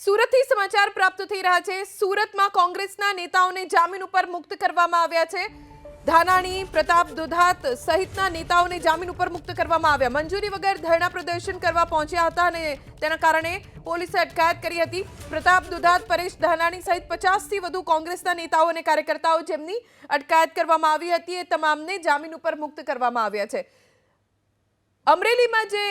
સુરતથી સમાચાર પ્રાપ્ત થઈ રહ્યા છે। સુરતમાં કોંગ્રેસના નેતાઓને જામીન ઉપર મુક્ત કરવામાં આવ્યા છે। ધાનાણી, પ્રતાપ દુધાત સહિતના નેતાઓને જામીન ઉપર મુક્ત કરવામાં આવ્યા। મંજૂરી વગર ધરણા પ્રદર્શન કરવા પહોંચ્યા હતા અને તેના કારણે પોલીસે અટકાયત કરી હતી। પ્રતાપ દુધાત, પરેશ ધાનાણી સહિત 50થી વધુ કોંગ્રેસના નેતાઓ અને કાર્યકર્તાઓ જેમની અટકાયત કરવામાં આવી હતી એ તમામને જામીન ઉપર મુક્ત કરવામાં આવ્યા છે। અમરેલીમાં જે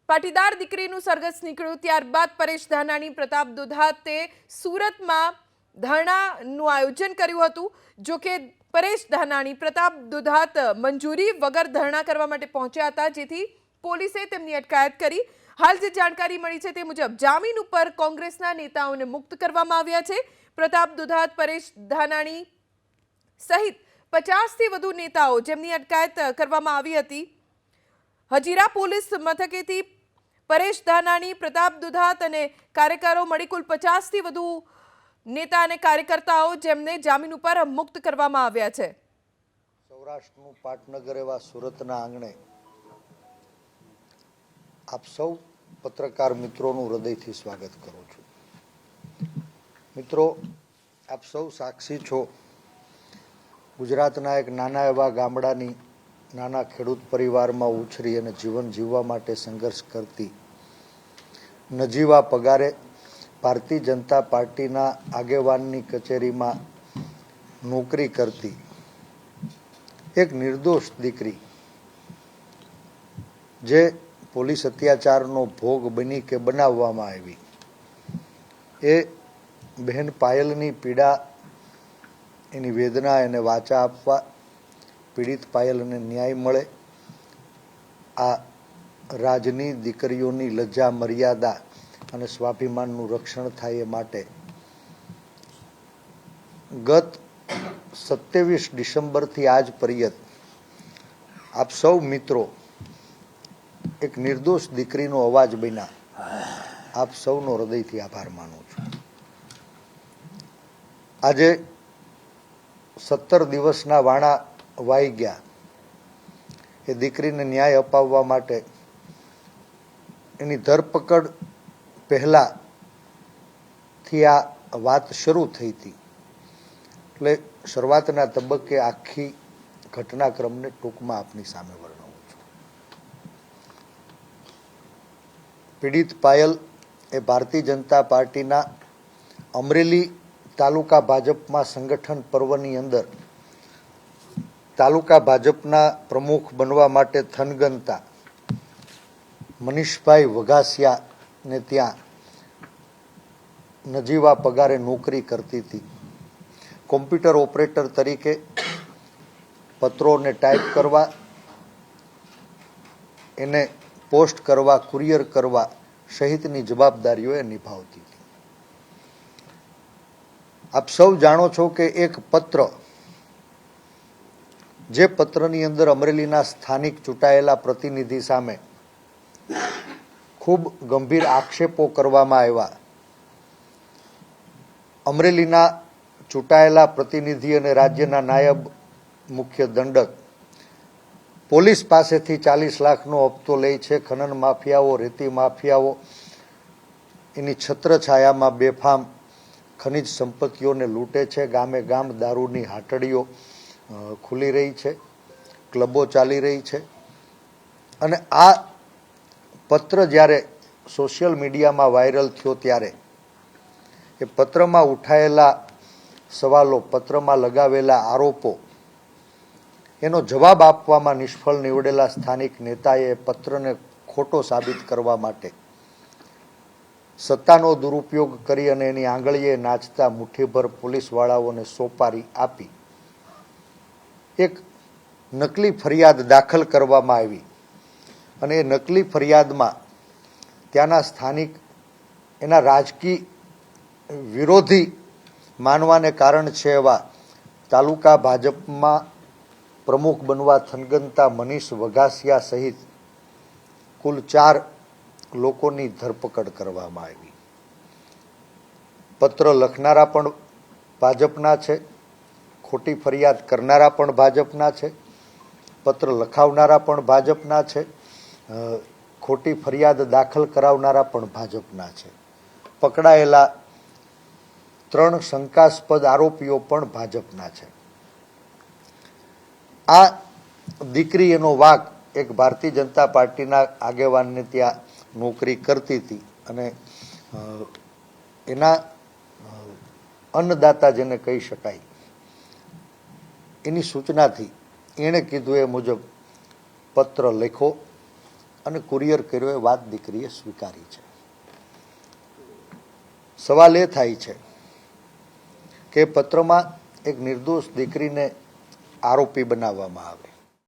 પાટીદાર દીકરીનું સરઘસ નીકળ્યું ત્યારબાદ પરેશ ધાનાણી, પ્રતાપ દુધાતે સુરતમાં ધરણાનું આયોજન કર્યું હતું। જો કે પરેશ ધાનાણી, પ્રતાપ દુધાત મંજૂરી વગર ધરણા કરવા માટે પહોંચ્યા હતા, જેથી પોલીસે તેમની અટકાયત કરી। હાલ જે જાણકારી મળી છે તે મુજબ જામીન ઉપર કોંગ્રેસના નેતાઓને મુક્ત કરવામાં આવ્યા છે। પ્રતાપ દુધાત, પરેશ ધાનાણી સહિત 50થી વધુ નેતાઓ જેમની અટકાયત કરવામાં આવી હતી। હજીરા પોલીસ મથકેથી પરેશ ધાનાણી, પ્રતાપ દુધાત અને કાર્યકરો મળી કુલ 50થી વધુ નેતા અને કાર્યકર્તાઓ જેમને જામીન ઉપર મુક્ત કરવામાં આવ્યા છે। સૌરાષ્ટ્રનું પાટનગર એવા સુરતના આંગણે આપ સૌ પત્રકાર મિત્રોનું હૃદયથી સ્વાગત કરું છું। મિત્રો, આપ સૌ સાક્ષી છો, ગુજરાતના એક નાના એવા ગામડાની નાના ખેડૂત પરિવારમાં ઉછરી અને જીવન જીવવા માટે સંઘર્ષ કરતી, નજીવા પગારે ભારતીય જનતા પાર્ટીના આગેવાનની કચેરીમાં નોકરી કરતી એક નિર્દોષ દીકરી જે પોલીસ અત્યાચારનો ભોગ બની કે બનાવવામાં આવી, એ બહેન પાયલની પીડા, એની વેદના એને વાચા આપવા, પીડિત પાયલને ન્યાય મળે, આ રાજની દીકરીઓની લજ્જા, મર્યાદા અને સ્વાભિમાનનું રક્ષણ થાય એ માટે ગત 27 ડિસેમ્બરથી આજ પર્યંત આપ સૌ મિત્રો એક નિર્દોષ દીકરીનો અવાજ બન્યા। આપ સૌનો હૃદયથી આભાર માનું છું। આજે 17 દિવસના વાણા વાઈ ગયા। એ દીકરીને ન્યાય અપાવવા માટે એની ધરપકડ પહેલાથી આ વાત શરૂ થઈ હતી, એટલે શરૂઆતના તબક્કે આખી ઘટનાક્રમને ટૂંકમાં આપની સામે વર્ણવું છું। પીડિત પાયલ એ ભારતીય જનતા પાર્ટીના અમરેલી તાલુકા ભાજપમાં સંગઠન પર્વની અંદર તાલુકા ભાજપના પ્રમુખ બનવા માટે થનગનતા મનીષભાઈ વઘાસિયાને ત્યાં નજીવા પગારે નોકરી કરતી હતી। કોમ્પ્યુટર ઓપરેટર તરીકે પત્રોને ટાઈપ કરવા, એને પોસ્ટ કરવા, કુરિયર કરવા સહિતની જવાબદારીઓ એ નિભાવતી હતી। આપ સૌ જાણો છો કે એક પત્ર, જે પત્રની અંદર અમરેલીના સ્થાનિક ચૂંટાયેલા પ્રતિનિધિ સામે ખૂબ ગંભીર આક્ષેપો કરવામાં આવ્યા। અમરેલીના ચૂંટાયેલા પ્રતિનિધિ અને રાજ્યના નાયબ મુખ્ય દંડક પોલીસ પાસેથી 40 લાખનો હપ્તો લે છે। ખનન માફિયાઓ, રેતી માફિયાઓ એની છત્રછાયામાં બેફામ ખનિજ સંપત્તિઓને લૂંટે છે। ગામે ગામ દારૂની હાટડીઓ ખુલી રહી છે, ક્લબો ચાલી રહી છે। અને આ પત્ર જ્યારે સોશિયલ મીડિયામાં વાયરલ થયો ત્યારે એ પત્રમાં ઉઠાયેલા સવાલો, પત્રમાં લગાવેલા આરોપો, એનો જવાબ આપવામાં નિષ્ફળ નીવડેલા સ્થાનિક નેતાએ પત્રને ખોટો સાબિત કરવા માટે સત્તાનો દુરુપયોગ કરી અને એની આંગળીએ નાચતા મુઠ્ઠીભર પોલીસવાળાઓને સોપારી આપી એક નકલી ફરિયાદ દાખલ કરવામાં આવી। અને એ નકલી ફરિયાદમાં ત્યાંના સ્થાનિક એના રાજકીય વિરોધી માનવાને કારણ છે એવા તાલુકા ભાજપમાં પ્રમુખ બનવા થનગનતા મનીષ વઘાસિયા સહિત કુલ 4 લોકોની ધરપકડ કરવામાં આવી। પત્ર લખનારા પણ ભાજપના છે, ખોટી ફરિયાદ કરનારા પણ ભાજપના છે, પત્ર લખાવનારા પણ ભાજપના છે, ખોટી ફરિયાદ દાખલ કરાવનારા પણ ભાજપના છે। પકડાયેલા 3 શંકાસ્પદ આરોપીઓ પણ ભાજપના છે. આ દીકરી એનો વાક એક ભારતીય જનતા પાર્ટીના આગેવાનને ત્યાં નોકરી કરતી હતી અને એના અન્નદાતા જેને કહી શકાય એની સૂચનાથી એણે કીધું એ મુજબ પત્ર લખો અને કુરિયર કર્યો એ વાત દીકરીએ સ્વીકારી છે. સવાલ એ થાય છે કે પત્રમાં એક નિર્દોષ દીકરીને આરોપી બનાવવામાં આવે,